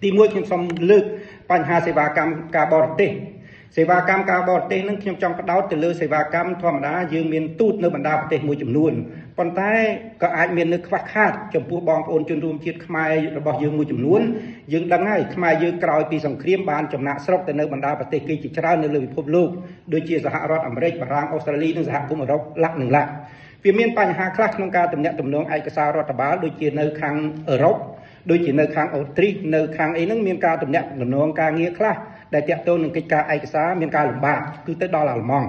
ទីមួយខ្ញុំសូមលើកបញ្ហាសេវាកម្មការបរទេសសេវាកម្មការបរទេសនឹងខ្ញុំចង់ផ្ដោតទៅលើសេវាកម្មធម្មតាយើងមានទូតនៅបណ្ដាប្រទេសមួយចំនួនប៉ុន្តែក៏អាចមាននៅខ្វះខាតចំពោះបងប្អូនជនរួមជាតិខ្មែររបស់យើងមួយចំនួនយើងដឹងហើយខ្មែរយើងក្រោយពីសង្គ្រាមបានចំណាក់ស្រុកទៅនៅបណ្ដាប្រទេសគេជាច្រើននៅលើពិភពលោកដូចជាសហរដ្ឋអាមេរិកបារាំងអូស្ត្រាលីនិងសហគមន៍អឺរ៉ុបលក្ខណៈវាមានបញ្ហាខ្លះក្នុងការទំនាក់ទំនងឯកសាររដ្ឋបាលដូចជានៅខាងអឺរ៉ុបដូចជានៅខាងអូទ្រីសនៅខាងអីហ្នឹងមានការទំនាក់ទំនងការងារខ្លះដែលតាក់ទងនឹងកិច្ចការឯកសារមានការលំបាកគឺទៅដល់អាល្លឺម៉ង់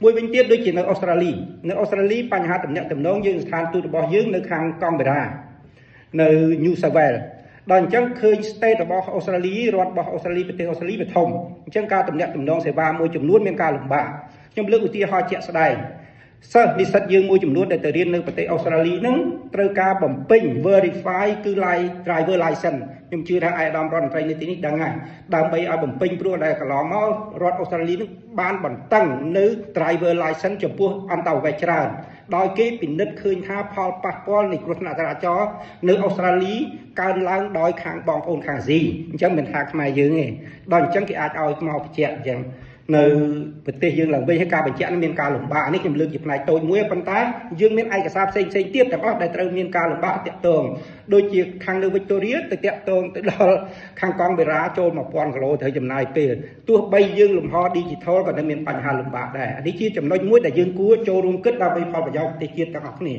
មួយវិញទៀតដូចជានៅអូស្ត្រាលីបញ្ហាទំនាក់ទំនងយើងស្ថានទូតរបស់យើងនៅខាងកង់បេរ៉ានៅ New South Wales ដល់អញ្ចឹងឃើញ state របស់អូស្ត្រាលីរដ្ឋរបស់អូស្ត្រាលីប្រទេសអូស្ត្រាលីវាធំអញ្ចឹងការទំនាក់ទំនងសេវាមួយចំនួនមានការលំបាកខ្ញុំលើកឧទាហរណ៍ជាក់ស្ដែងសិស្សនិស្សិតយើងមួយចំនួនដែលទៅរៀននៅប្រទេសអូស្ត្រាលីហ្នឹងត្រូវការបំពេញ verify គឺ driver license ខ្ញុំជឿថាអាយដាមរដ្ឋមន្ត្រីនៅទីនេះដឹងហើយដើម្បីឲ្យបំពេញព្រោះដែលកន្លងមករដ្ឋអូស្ត្រាលីហ្នឹងបានបន្តឹងនៅ driver license ចំពោះអន្តរវេសច្រើនដោយគេពិនិត្យឃើញថាផលប៉ះពាល់នៃគ្រោះថ្នាក់ចរាចរណ៍នៅអូស្ត្រាលីកើនឡើងដោយខាងបងប្អូនខាងអាស៊ីអញ្ចឹងមិនថាខ្មែរយើងទេដល់អញ្ចឹងគេអាចឲ្យមកបញ្ជាក់អញ្ចឹងនៅប្រទេសយើងឡើងវិញហើយការបញ្ជាក់នេះមានការលំបាកនេះខ្ញុំលើកជាផ្នែកតូចមួយប៉ុន្តែយើងមានឯកសារផ្សេងទៀតទាំងអស់ដែលត្រូវមានការលំបាកតាក់ទងដូចជាខាងនៅវិកតូរីទៅតាក់ទងទៅដល់ខាងកង់បេរ៉ាចូល 1000 គីឡូត្រូវចំណាយពេលទោះបីយើងលំហ digital ក៏នៅមានបញ្ហាលំបាកដែរនេះជាចំណុចមួយដែលយើងគួរចូលរួមគិតដើម្បីផលប្រយោជន៍ប្រទេសជាតិទាំងអស់គ្នា